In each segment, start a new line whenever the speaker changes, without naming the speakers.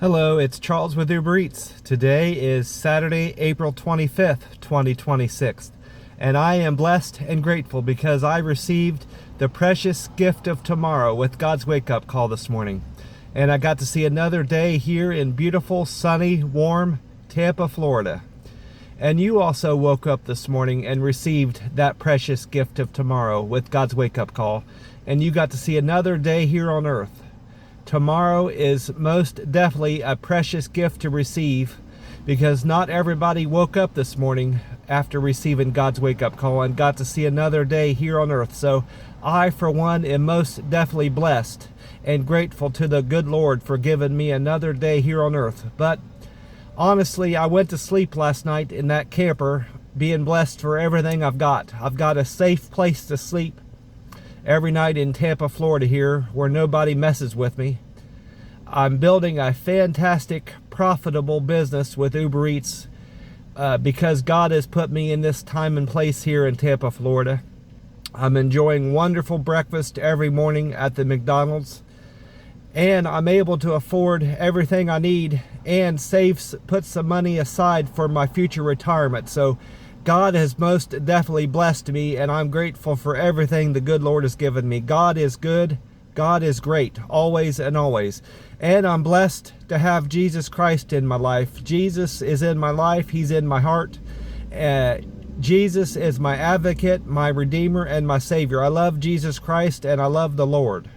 Hello, it's Charles with Uber Eats. Today is Saturday, April 25th, 2026, and I am blessed and grateful because I received the precious gift of tomorrow with God's wake-up call this morning. And I got to see another day here in beautiful, sunny, warm Tampa, Florida. And you also woke up this morning and received that precious gift of tomorrow with God's wake-up call, and you got to see another day here on earth. Tomorrow is most definitely a precious gift to receive because not everybody woke up this morning after receiving God's wake-up call and got to see another day here on earth. So I, for one, am most definitely blessed and grateful to the good Lord for giving me another day here on earth. But honestly, I went to sleep last night in that camper being blessed for everything I've got. I've got a safe place to sleep every night in Tampa, Florida here, where nobody messes with me. I'm building a fantastic, profitable business with Uber Eats because God has put me in this time and place here in Tampa, Florida. I'm enjoying wonderful breakfast every morning at the McDonald's, and I'm able to afford everything I need and put some money aside for my future retirement. So God has most definitely blessed me, and I'm grateful for everything the good Lord has given me. God is good. God is great, always and always. And I'm blessed to have Jesus Christ in my life. Jesus is in my life. He's in my heart. Jesus is my advocate, my Redeemer, and my Savior. I love Jesus Christ, and I love the Lord.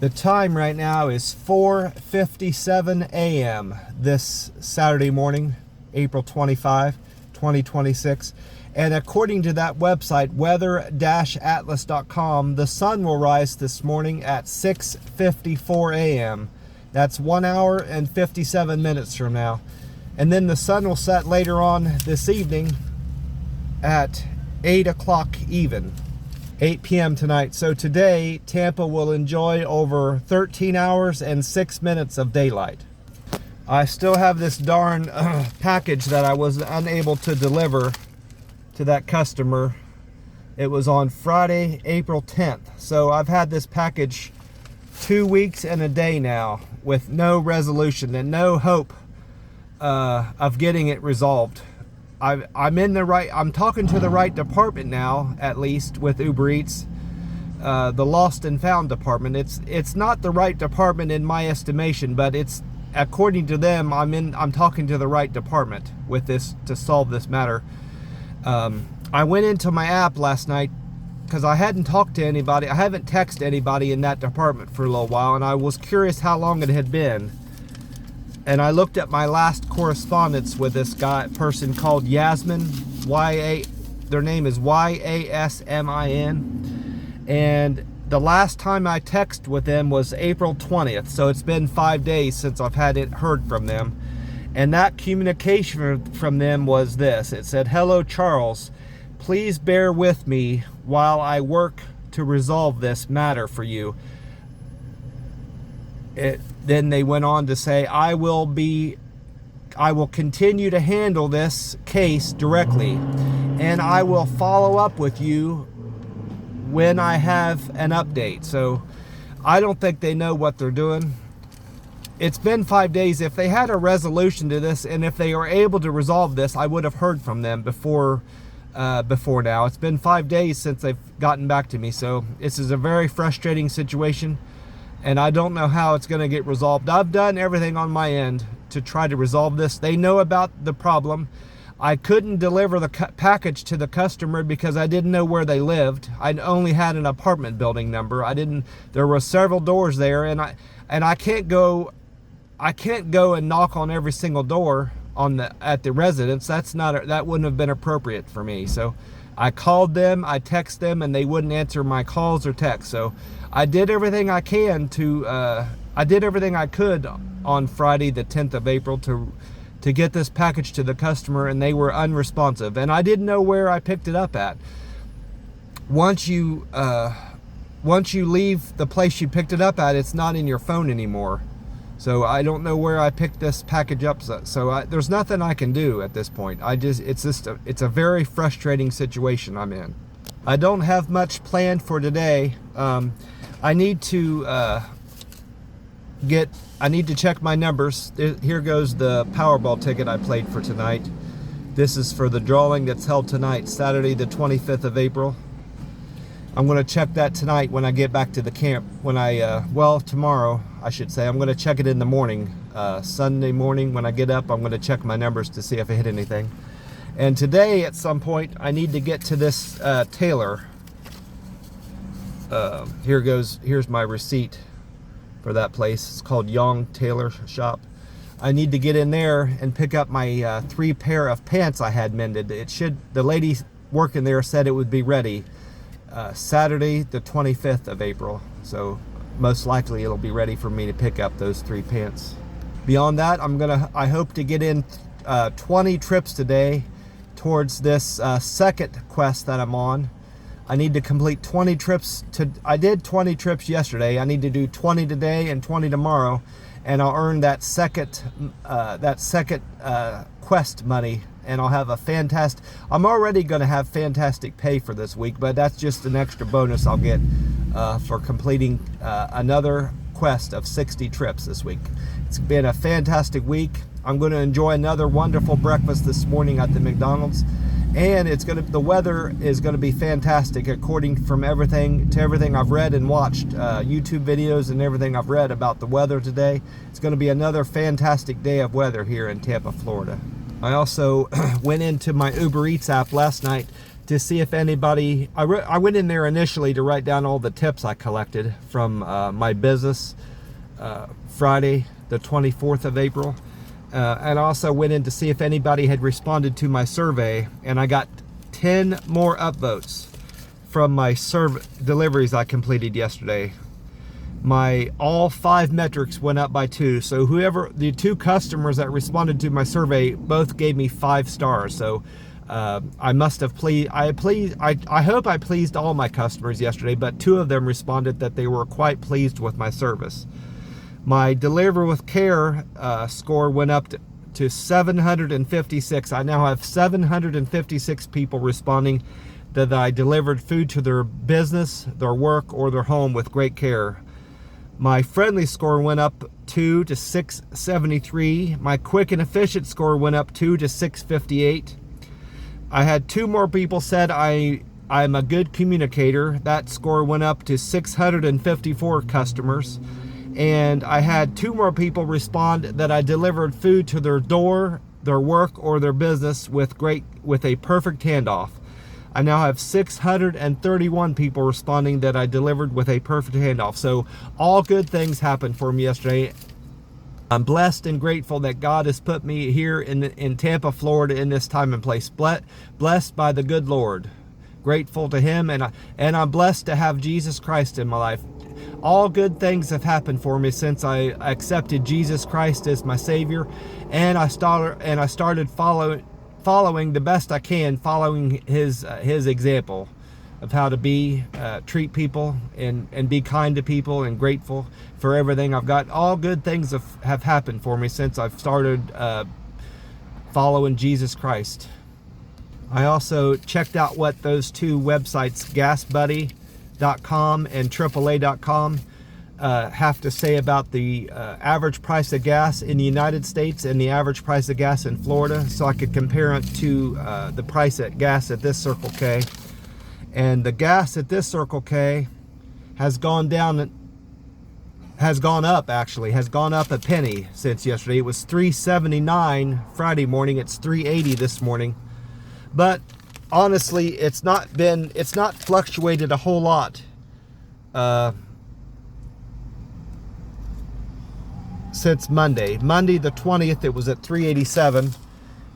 The time right now is 4:57 a.m. this Saturday morning, April 25. 2026, and according to that website, weather-atlas.com, the sun will rise this morning at 6:54 a.m. That's 1 hour and 57 minutes from now, and then the sun will set later on this evening at 8 o'clock even, 8 p.m. tonight. So today Tampa will enjoy over 13 hours and 6 minutes of daylight. I still have this darn package that I was unable to deliver to that customer. It was on Friday, April 10th. So I've had this package 2 weeks and a day now with no resolution and no hope of getting it resolved. I'm talking to the right department now, at least with Uber Eats. The lost and found department. It's not the right department in my estimation, but it's, according to them, I'm talking to the right department with this to solve this matter. I went into my app last night because I hadn't talked to anybody. I haven't texted anybody in that department for a little while, and I was curious how long it had been. And I looked at my last correspondence with this person called Yasmin. Their name is Yasmin, and the last time I texted with them was April 20th, so it's been 5 days since I've heard from them. And that communication from them was this. It said, "Hello, Charles. Please bear with me while I work to resolve this matter for you." Then they went on to say, I will continue to handle this case directly, and I will follow up with you when I have an update. So I don't think they know what they're doing. It's been 5 days. If they had a resolution to this, and if they were able to resolve this, I would have heard from them before now. It's been 5 days since they've gotten back to me. So this is a very frustrating situation, and I don't know how it's going to get resolved. I've done everything on my end to try to resolve this. They know about the problem. I couldn't deliver the package to the customer because I didn't know where they lived. I only had an apartment building number. There were several doors there, and I can't go and knock on every single door at the residence. That wouldn't have been appropriate for me. So I called them, I texted them, and they wouldn't answer my calls or texts. So I did everything I could on Friday, the 10th of April, to get this package to the customer, and they were unresponsive, and I didn't know where I picked it up at. Once you leave the place you picked it up at, it's not in your phone anymore. So I don't know where I picked this package up. So there's nothing I can do at this point. It's a very frustrating situation I'm in. I don't have much planned for today. I need to to check my numbers. Here goes the Powerball ticket I played for tonight. This is for the drawing that's held tonight, Saturday the 25th of April. I'm going to check that tonight when I get back to the camp. Tomorrow, I should say. I'm going to check it in the morning. Sunday morning when I get up, I'm going to check my numbers to see if I hit anything. And today, at some point, I need to get to this tailor. Here's my receipt for that place. It's called Young Tailor Shop. I need to get in there and pick up my 3 pair of pants I had mended. The lady working there said it would be ready Saturday the 25th of April. So most likely it'll be ready for me to pick up those 3 pants. Beyond that, I hope to get in 20 trips today towards this second quest that I'm on. I need to complete 20 trips. I did 20 trips yesterday. I need to do 20 today and 20 tomorrow, and I'll earn that second quest money, and I'll have I'm already going to have fantastic pay for this week, but that's just an extra bonus I'll get for completing another quest of 60 trips this week. It's been a fantastic week. I'm going to enjoy another wonderful breakfast this morning at the McDonald's. And the weather is going to be fantastic according to everything I've read and watched, YouTube videos and everything I've read about the weather today. It's going to be another fantastic day of weather here in Tampa, Florida. I also went into my Uber Eats app last night to see if anybody, I went in there initially to write down all the tips I collected from my business Friday, the 24th of April. And also went in to see if anybody had responded to my survey, and I got 10 more upvotes from my deliveries I completed yesterday. All 5 metrics went up by 2. So the 2 customers that responded to my survey both gave me 5 stars. So I must have I hope I pleased all my customers yesterday, but 2 of them responded that they were quite pleased with my service. My Deliver with Care score went up to 756. I now have 756 people responding that I delivered food to their business, their work, or their home with great care. My Friendly score went up 2 to 673. My Quick and Efficient score went up 2 to 658. I had 2 more people said I'm a good communicator. That score went up to 654 customers. And I had 2 more people respond that I delivered food to their door, their work, or their business with a perfect handoff. I now have 631 people responding that I delivered with a perfect handoff. So all good things happened for me yesterday. I'm blessed and grateful that God has put me here in Tampa, Florida, in this time and place. Blessed by the good Lord. Grateful to Him, and I'm blessed to have Jesus Christ in my life. All good things have happened for me since I accepted Jesus Christ as my Savior, and I started following the best I can, following His example of how to treat people and be kind to people and grateful for everything I've got. All good things have happened for me since I've started following Jesus Christ. I also checked out what those 2 websites, GasBuddy.com and AAA.com, have to say about the average price of gas in the United States and the average price of gas in Florida, so I could compare it to the price at gas at this Circle K. And the gas at this Circle K has gone up a penny since yesterday. It was $3.79 Friday morning. It's $3.80 this morning. But honestly, it's not fluctuated a whole lot since Monday. Monday the 20th, it was at $3.87.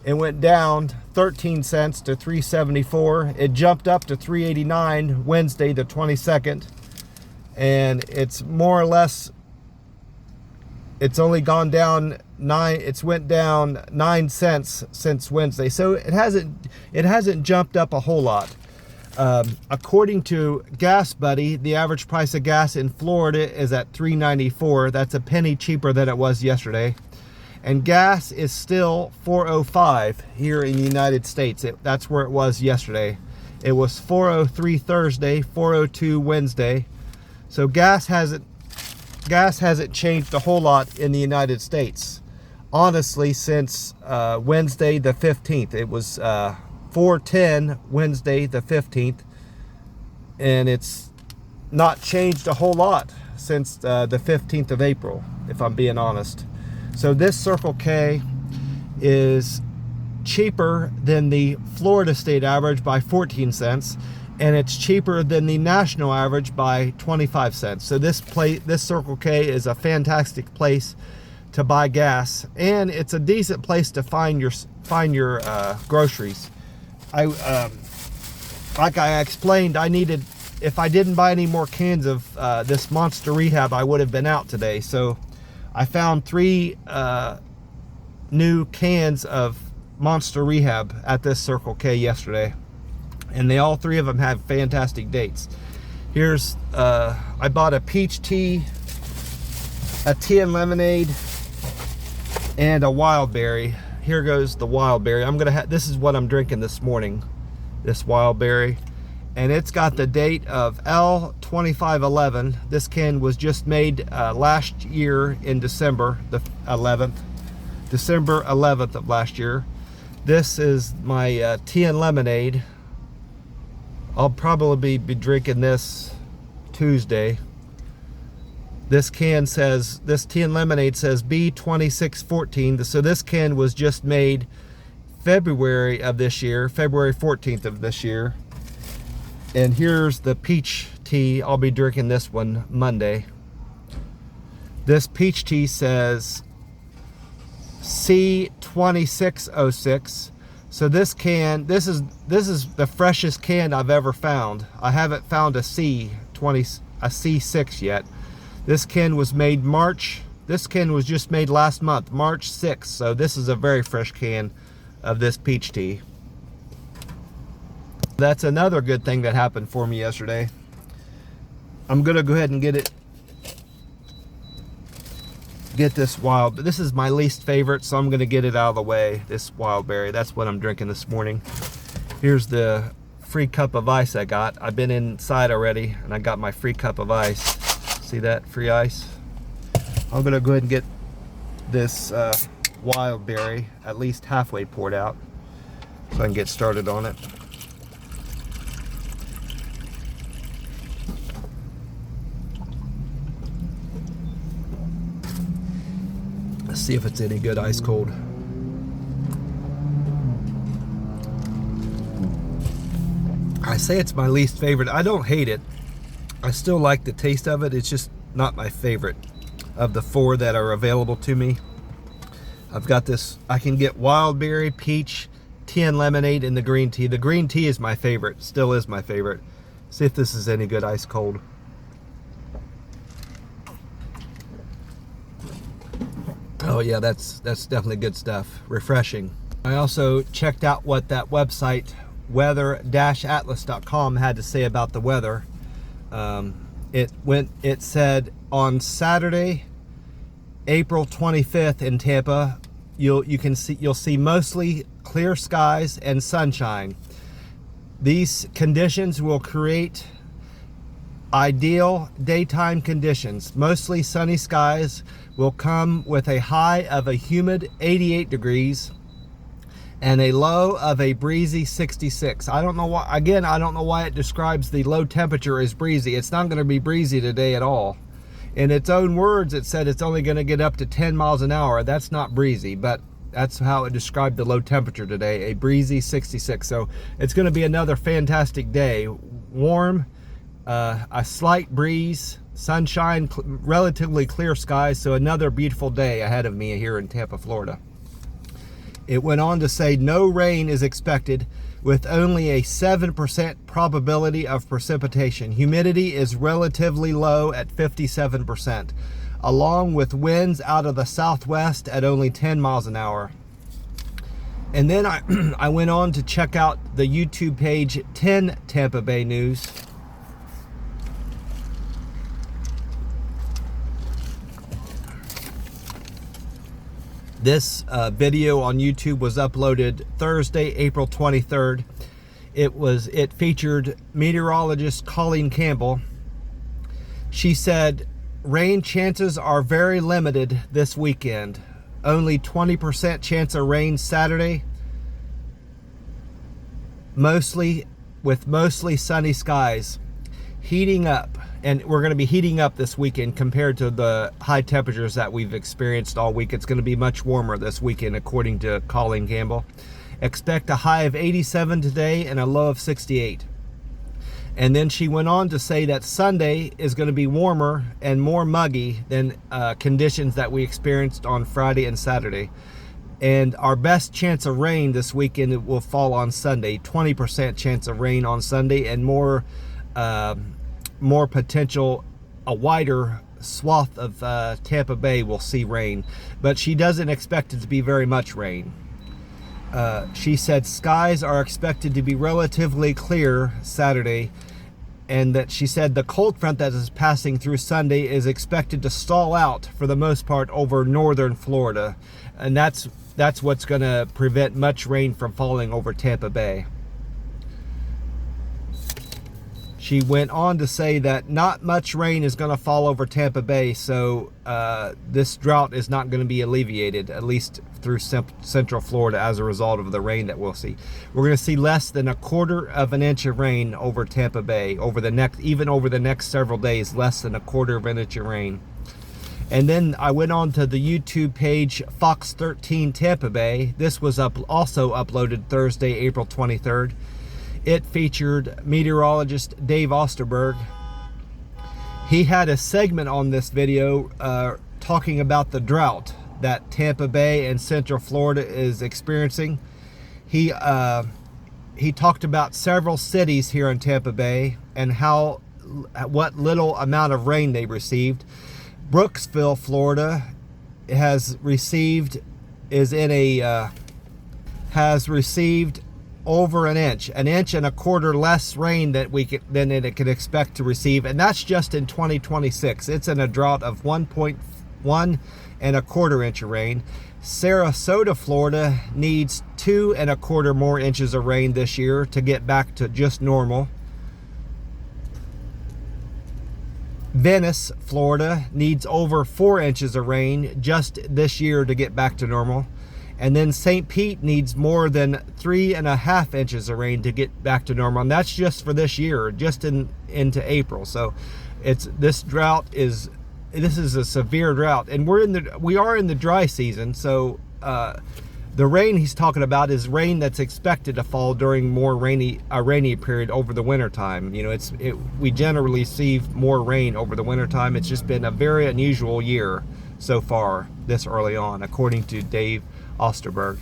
It went down 13 cents to $3.74. It jumped up to $3.89 Wednesday the 22nd, and it's more or less, it's only gone down went down 9 cents since Wednesday. So it hasn't jumped up a whole lot. According to Gas Buddy, the average price of gas in Florida is at $3.94. That's a penny cheaper than it was yesterday. And gas is still $4.05 here in the United States. That's where it was yesterday. It was $4.03 Thursday, $4.02 Wednesday. So gas hasn't gas hasn't changed a whole lot in the United States. Honestly, since Wednesday the 15th. It was 4:10 Wednesday the 15th. And it's not changed a whole lot since the 15th of April, if I'm being honest. So this Circle K is cheaper than the Florida state average by 14 cents, and it's cheaper than the national average by 25 cents. So this Circle K is a fantastic place to buy gas, and it's a decent place to find your groceries. Like I explained, if I didn't buy any more cans of this Monster Rehab, I would have been out today. So I found 3 new cans of Monster Rehab at this Circle K yesterday, and all 3 of them have fantastic dates. Here's I bought a peach tea, a tea and lemonade, and a wild berry. Here goes the wild berry. This is what I'm drinking this morning, this wild berry, and it's got the date of L2511. This can was just made last year in December the 11th, December 11th of last year. This is my tea and lemonade. I'll probably be drinking this Tuesday. This tea and lemonade says B2614. So this can was just made February of this year, February 14th of this year. And here's the peach tea. I'll be drinking this one Monday. This peach tea says C2606. So this is the freshest can I've ever found. I haven't found a C6 yet. This can was made this can was just made last month, March 6th. So this is a very fresh can of this peach tea. That's another good thing that happened for me yesterday. I'm gonna go ahead and get this wild. This is my least favorite, so I'm gonna get it out of the way. This wild berry. That's what I'm drinking this morning. Here's the free cup of ice I got. I've been inside already, and I got my free cup of ice. See that free ice? I'm gonna go ahead and get this wild berry at least halfway poured out, so I can get started on it. Let's see if it's any good ice cold. I say it's my least favorite. I don't hate it. I still like the taste of it. It's just not my favorite of the 4 that are available to me. I've got this. I can get wild berry, peach, tea and lemonade, and the green tea. The green tea is my favorite. Still is my favorite. See if this is any good ice cold. Oh yeah, that's definitely good stuff. Refreshing. I also checked out what that website weather-atlas.com had to say about the weather. It said on Saturday, April 25th in Tampa, you'll see mostly clear skies and sunshine. These conditions will create ideal daytime conditions. Mostly sunny skies will come with a high of a humid 88 degrees and a low of a breezy 66. I don't know why, again, I don't know why it describes the low temperature as breezy. It's not going to be breezy today at all. In its own words, it said it's only going to get up to 10 miles an hour. That's not breezy, but that's how it described the low temperature today, a breezy 66. So it's going to be another fantastic day. Warm, a slight breeze, sunshine, relatively clear skies. So another beautiful day ahead of me here in Tampa, Florida. It went on to say no rain is expected, with only a 7% probability of precipitation. Humidity is relatively low at 57%, along with winds out of the southwest at only 10 miles an hour. And then I went on to check out the YouTube page 10 Tampa Bay News. This video on YouTube was uploaded Thursday, April 23rd. It featured meteorologist Colleen Campbell. She said rain chances are very limited this weekend. Only 20% chance of rain Saturday, mostly sunny skies. Heating up, and we're going to be heating up this weekend compared to the high temperatures that we've experienced all week. It's going to be much warmer this weekend, according to Colleen Campbell. Expect a high of 87 today and a low of 68. And then she went on to say that Sunday is going to be warmer and more muggy than conditions that we experienced on Friday and Saturday. And our best chance of rain this weekend will fall on Sunday. 20% chance of rain on Sunday, and more potential, a wider swath of Tampa Bay will see rain. But she doesn't expect it to be very much rain. She said skies are expected to be relatively clear Saturday, and that she said the cold front that is passing through Sunday is expected to stall out for the most part over northern Florida, and that's what's going to prevent much rain from falling over Tampa Bay. She went on to say that not much rain is going to fall over Tampa Bay, so this drought is not going to be alleviated, at least through central Florida, as a result of the rain that we'll see. We're going to see less than 1/4 of an inch of rain over Tampa Bay over the next several days, less than 1/4 of an inch of rain. And then I went on to the YouTube page Fox 13 Tampa Bay. This was also uploaded Thursday, April 23rd. It featured meteorologist Dave Osterberg. He had a segment on this video talking about the drought that Tampa Bay and Central Florida is experiencing. He talked about several cities here in Tampa Bay and what little amount of rain they received. Brooksville, Florida, has received over an inch and 1/4 less rain than it could expect to receive, and that's just in 2026. It's in a drought of 1.1 1/4 inch of rain. Sarasota, Florida, needs 2 1/4 more inches of rain this year to get back to just normal. Venice, Florida, needs over 4 inches of rain just this year to get back to normal. And then St. Pete needs more than 3.5 inches of rain to get back to normal. And that's just for this year, just into April. So this is a severe drought. And we are in the dry season. So the rain he's talking about is rain that's expected to fall during a rainy period over the winter time. You know, we generally receive more rain over the winter time. It's just been a very unusual year so far this early on, according to Dave Osterberg.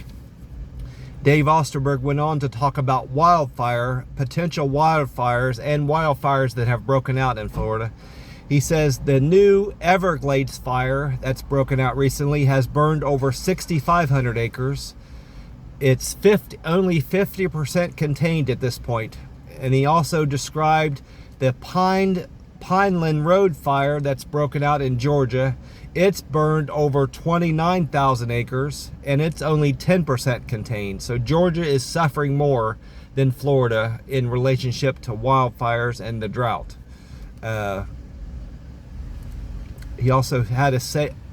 Dave Osterberg went on to talk about potential wildfires and wildfires that have broken out in Florida. He says the new Everglades fire that's broken out recently has burned over 6,500 acres. It's only 50% contained at this point. And he also described the Pineland Road fire that's broken out in Georgia. It's burned over 29,000 acres, and it's only 10% contained. So Georgia is suffering more than Florida in relationship to wildfires and the drought. He also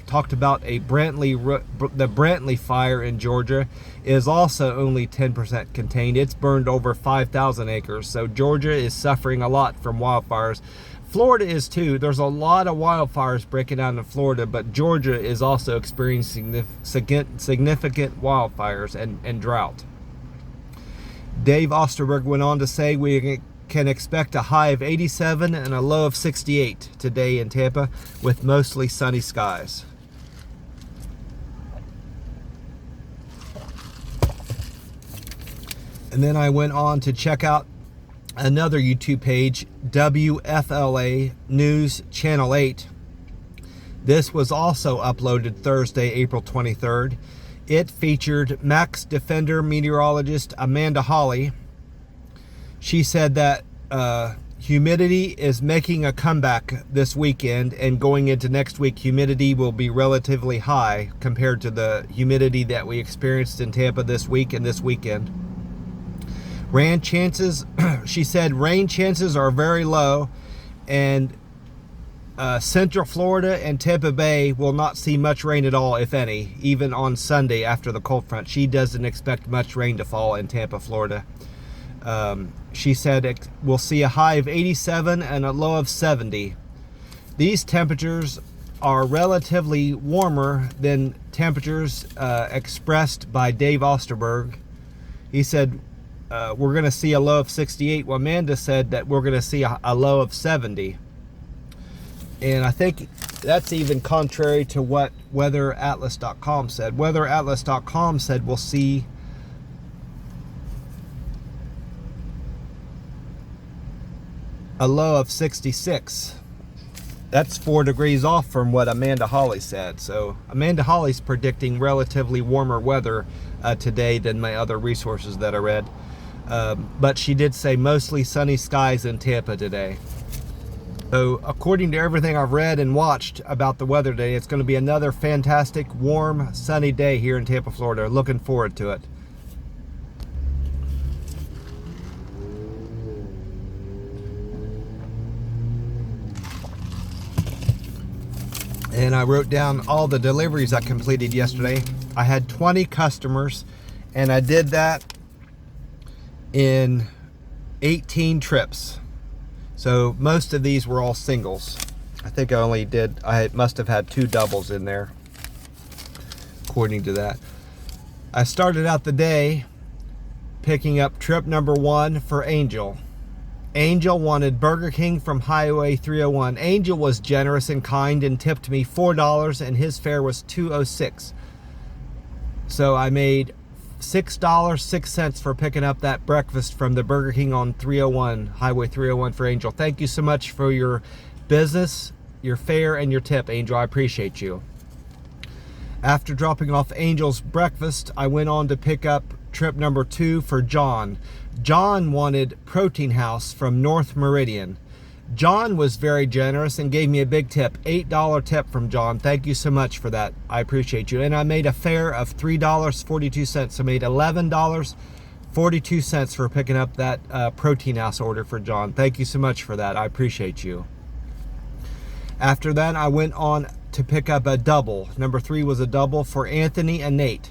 talked about the Brantley fire in Georgia is also only 10% contained. It's burned over 5,000 acres. So Georgia is suffering a lot from wildfires. Florida is too. There's a lot of wildfires breaking out in Florida, but Georgia is also experiencing significant wildfires and drought. Dave Osterberg went on to say we can expect a high of 87 and a low of 68 today in Tampa, with mostly sunny skies. And then I went on to check out another YouTube page, WFLA News Channel 8. This was also uploaded Thursday, April 23rd. It featured Max Defender meteorologist Amanda Hawley. She said that humidity is making a comeback this weekend, and going into next week, humidity will be relatively high compared to the humidity that we experienced in Tampa this week and this weekend. Rain chances, she said, rain chances are very low, and Central Florida and Tampa Bay will not see much rain at all, if any, even on Sunday after the cold front. She doesn't expect much rain to fall in Tampa, Florida. She said we'll see a high of 87 and a low of 70. These temperatures are relatively warmer than temperatures expressed by Dave Osterberg. He said we're going to see a low of 68. Well, Amanda said that we're going to see a low of 70. And I think that's even contrary to what weatheratlas.com said. Weatheratlas.com said we'll see a low of 66. That's 4 degrees off from what Amanda Hawley said. So Amanda Hawley's predicting relatively warmer weather today than my other resources that I read. But she did say mostly sunny skies in Tampa today. So according to everything I've read and watched about the weather today, it's going to be another fantastic, warm, sunny day here in Tampa, Florida. Looking forward to it. And I wrote down all the deliveries I completed yesterday. I had 20 customers, and I did that in 18 trips. So most of these were all singles. I think I must have had 2 doubles in there, according to that. I started out the day picking up trip number 1 for Angel. Angel wanted Burger King from Highway 301. Angel was generous and kind and tipped me $4, and his fare was $2.06. So I made $6.06 for picking up that breakfast from the Burger King on 301, Highway 301 for Angel. Thank you so much for your business, your fare, and your tip, Angel. I appreciate you. After dropping off Angel's breakfast, I went on to pick up trip number 2 for John. John wanted Protein House from North Meridian. John was very generous and gave me a big tip, $8 tip from John. Thank you so much for that. I appreciate you. And I made a fare of $3.42. So I made $11.42 for picking up that Protein House order for John. Thank you so much for that. I appreciate you. After that, I went on to pick up a double. Number 3 was a double for Anthony and Nate.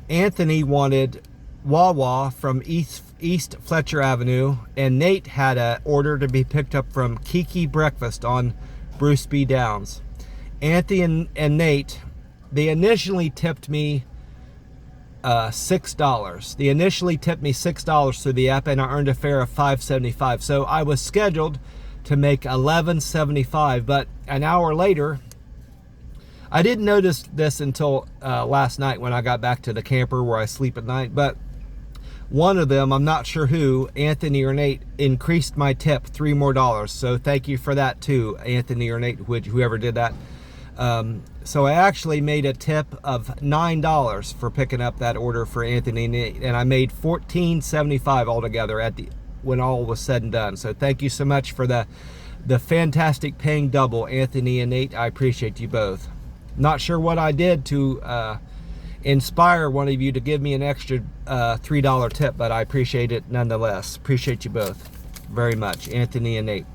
Anthony wanted Wawa from East Fletcher Avenue, and Nate had an order to be picked up from Kiki Breakfast on Bruce B. Downs. Anthony and Nate, they initially tipped me $6. They initially tipped me $6 through the app, and I earned a fare of $5.75. So I was scheduled to make $11.75, but an hour later, I didn't notice this until last night when I got back to the camper where I sleep at night, but one of them, I'm not sure who, Anthony or Nate, increased my tip $3 more. So thank you for that too, Anthony or Nate, whoever did that. So I actually made a tip of $9 for picking up that order for Anthony and Nate, and I made $14.75 altogether when all was said and done. So thank you so much for the fantastic paying double, Anthony and Nate. I appreciate you both. Not sure what I did to inspire one of you to give me an extra $3 tip, but I appreciate it nonetheless. Appreciate you both very much, Anthony and Nate.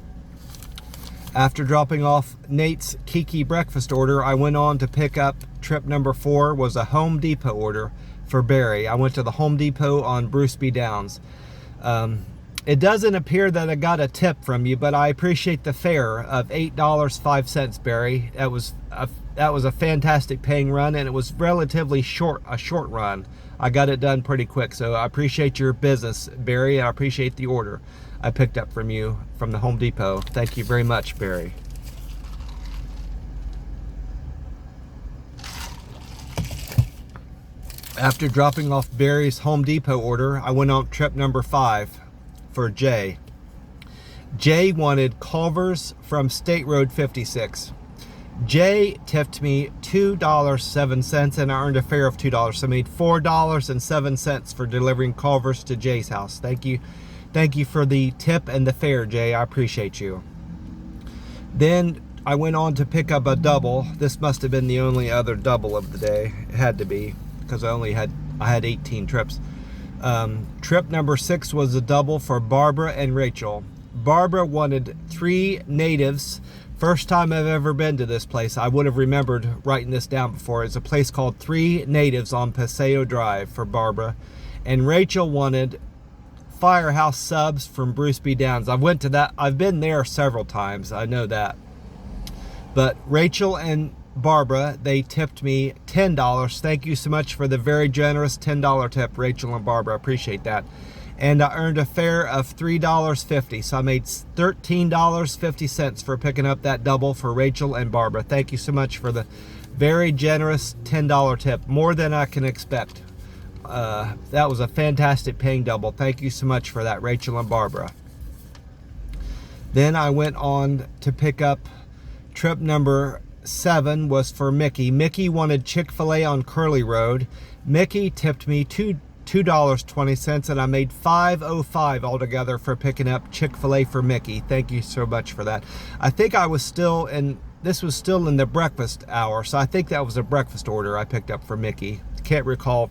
After dropping off Nate's Kiki breakfast order, I went on to pick up trip number 4, was a Home Depot order for Barry. I went to the Home Depot on Bruce B. Downs. It doesn't appear that I got a tip from you, but I appreciate the fare of $8.05, Barry. That was a fantastic paying run, and it was relatively a short run. I got it done pretty quick, so I appreciate your business, Barry. I appreciate the order I picked up from you from the Home Depot. Thank you very much, Barry. After dropping off Barry's Home Depot order, I went on trip number 5 for Jay. Jay wanted Culver's from State Road 56. Jay tipped me $2.07, and I earned a fare of $2. So I made $4.07 for delivering Culver's to Jay's house. Thank you. Thank you for the tip and the fare, Jay. I appreciate you. Then I went on to pick up a double. This must have been the only other double of the day. It had to be, because I had 18 trips. Trip number 6 was a double for Barbara and Rachel. Barbara wanted 3 natives First time I've ever been to this place. I would have remembered writing this down before. It's a place called Three Natives on Paseo Drive for Barbara. And Rachel wanted Firehouse subs from Bruce B. Downs. I went to that. I've been there several times. I know that. But Rachel and Barbara, they tipped me $10. Thank you so much for the very generous $10 tip, Rachel and Barbara. I appreciate that. And I earned a fare of $3.50. So I made $13.50 for picking up that double for Rachel and Barbara. Thank you so much for the very generous $10 tip. More than I can expect. That was a fantastic paying double. Thank you so much for that, Rachel and Barbara. Then I went on to pick up trip number 7 was for Mickey. Mickey wanted Chick-fil-A on Curly Road. Mickey tipped me $2.20 and I made $5.05 altogether for picking up Chick-fil-A for Mickey. Thank you so much for that. I think I was still in, this was still in the breakfast hour, so I think that was a breakfast order I picked up for Mickey. Can't recall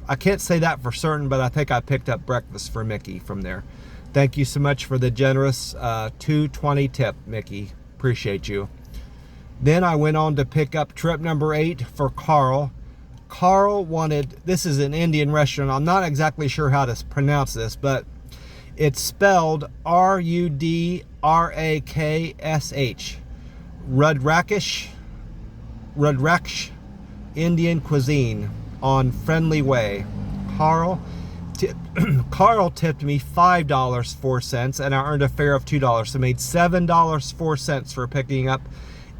I can't say that for certain, but I think I picked up breakfast for Mickey from there. Thank you so much for the generous $2.20 tip, Mickey. Appreciate you. Then I went on to pick up trip number 8 for Carl. Carl wanted, this is an Indian restaurant. I'm not exactly sure how to pronounce this, but it's spelled Rudraksh. Rudraksh Indian cuisine on Friendly Way. Carl tipped me $5.04 and I earned a fare of $2. So I made $7.04 for picking up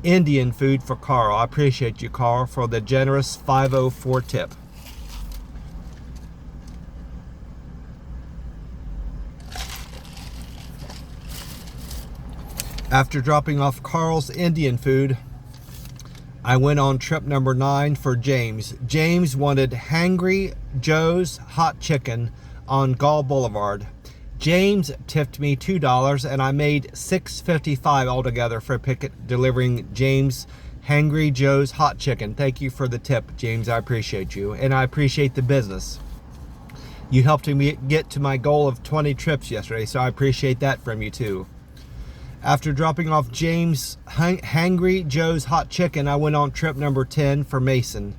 Indian food for Carl. I appreciate you, Carl, for the generous $5.04 tip. After dropping off Carl's Indian food, I went on trip number 9 for James. James wanted Hangry Joe's Hot Chicken on Gall Boulevard. James tipped me $2 and I made $6.55 altogether for delivering James Hangry Joe's Hot Chicken. Thank you for the tip, James. I appreciate you, and I appreciate the business. You helped me get to my goal of 20 trips yesterday, so I appreciate that from you too. After dropping off James Hangry Joe's Hot Chicken, I went on trip number 10 for Mason.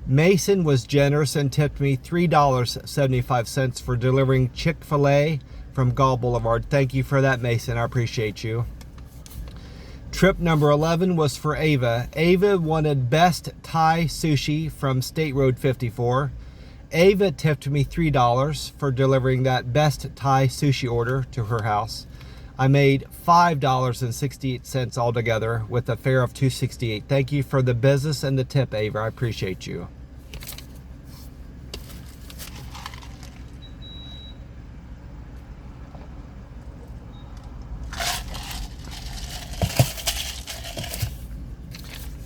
Mason was generous and tipped me $3.75 for delivering Chick-fil-A from Gall Boulevard. Thank you for that, Mason. I appreciate you. Trip number 11 was for Ava. Ava wanted Best Thai Sushi from State Road 54. Ava tipped me $3 for delivering that Best Thai Sushi order to her house. I made $5.68 altogether with a fare of $2.68. Thank you for the business and the tip, Ava. I appreciate you.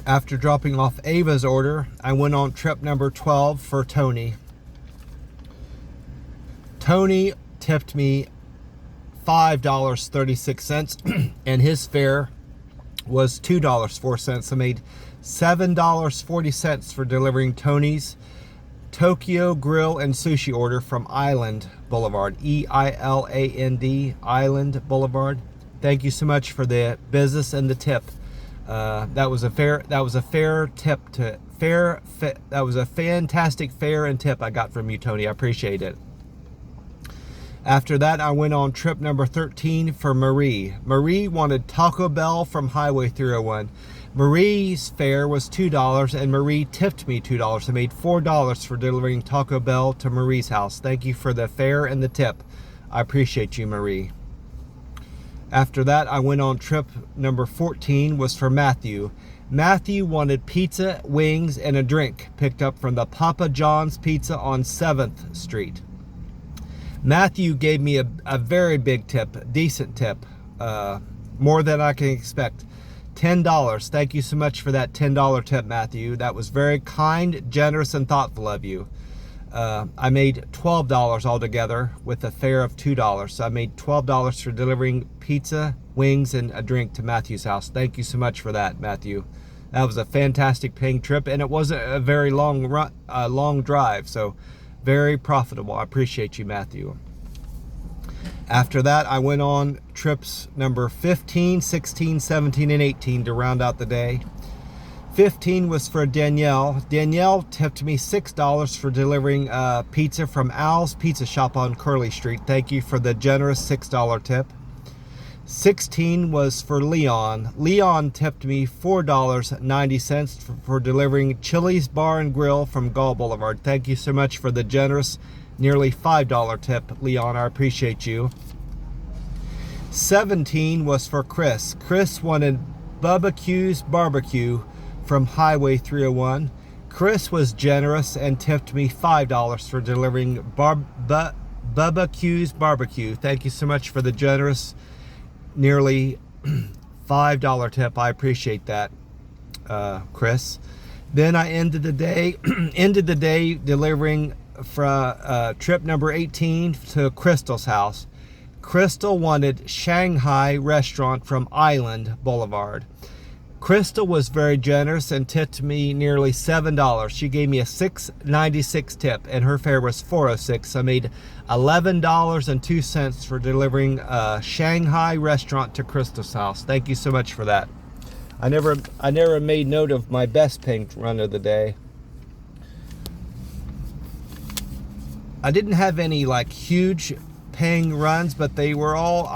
After dropping off Ava's order, I went on trip number 12 for Tony. Tony tipped me $5.36 and his fare was $2.04. I made $7.40 for delivering Tony's Tokyo Grill and Sushi order from Island Boulevard, E-I-L-A-N-D, Island Boulevard. Thank you so much for the business and the tip. That was a fantastic fare and tip I got from you, Tony. I appreciate it. After that, I went on trip number 13 for Marie. Marie wanted Taco Bell from Highway 301. Marie's fare was $2 and Marie tipped me $2. I made $4 for delivering Taco Bell to Marie's house. Thank you for the fare and the tip. I appreciate you, Marie. After that, I went on trip number 14 was for Matthew. Matthew wanted pizza, wings, and a drink picked up from the Papa John's Pizza on 7th Street. Matthew gave me a very big tip, decent tip, more than I can expect. $10. Thank you so much for that $10 tip, Matthew. That was very kind, generous, and thoughtful of you. I made $12 altogether with a fare of $2. So I made $12 for delivering pizza, wings, and a drink to Matthew's house. Thank you so much for that, Matthew. That was a fantastic paying trip, and it wasn't a very long drive, so very profitable. I appreciate you, Matthew. After that, I went on trips number 15, 16, 17, and 18 to round out the day. 15 was for Danielle. Danielle tipped me $6 for delivering pizza from Al's Pizza Shop on Curly Street. Thank you for the generous $6 tip. 16 was for Leon. Leon tipped me $4.90 for delivering Chili's Bar and Grill from Gall Boulevard. Thank you so much for the generous nearly $5 tip, Leon. I appreciate you. 17 was for Chris. Chris wanted Bubba Q's Barbecue from Highway 301. Chris was generous and tipped me $5 for delivering Bubba Q's Barbecue. Thank you so much for the generous nearly $5 tip. I appreciate that, Chris. Then I ended the day delivering from trip number 18 to Crystal's house. Crystal wanted Shanghai restaurant from Island Boulevard. Crystal was very generous and tipped me nearly $7. She gave me a $6.96 tip, and her fare was $4.06. I made $11.02 for delivering a Shanghai restaurant to Crystal's house. Thank you so much for that. I never made note of my best paying run of the day. I didn't have any like huge paying runs, but they were all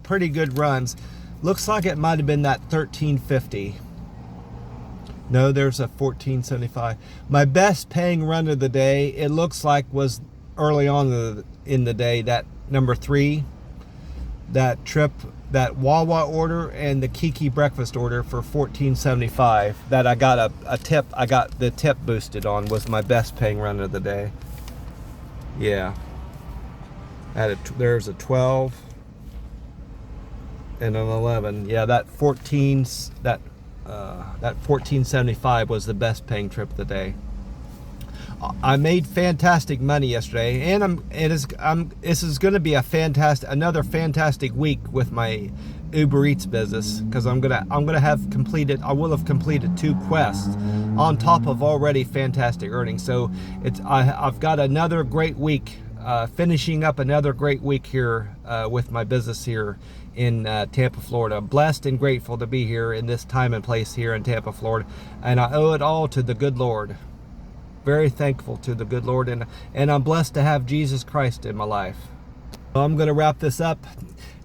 pretty good runs. Looks like it might have been that 1350. No, there's a 1475. My best paying run of the day, it looks like, was early on in the day, that number 3, that trip, that Wawa order and the Kiki breakfast order for 1475 that I got a tip. I got the tip boosted on, was my best paying run of the day. Yeah. There's a 12 and an 11. Yeah, that 1475 was the best paying trip of the day. I made fantastic money yesterday, and this is going to be another fantastic week with my Uber Eats business, because I will have completed 2 quests on top of already fantastic earnings. So I've got another great week, finishing up another great week here with my business here in Tampa, Florida. Blessed and grateful to be here in this time and place here in Tampa, Florida, and I owe it all to the good Lord. Very thankful to the good Lord, and I'm blessed to have Jesus Christ in my life. Well, I'm going to wrap this up.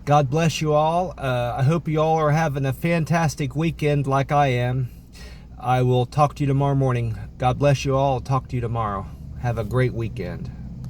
God bless you all. I hope you all are having a fantastic weekend like I am. I will talk to you tomorrow morning. God bless you all. I'll talk to you tomorrow. Have a great weekend.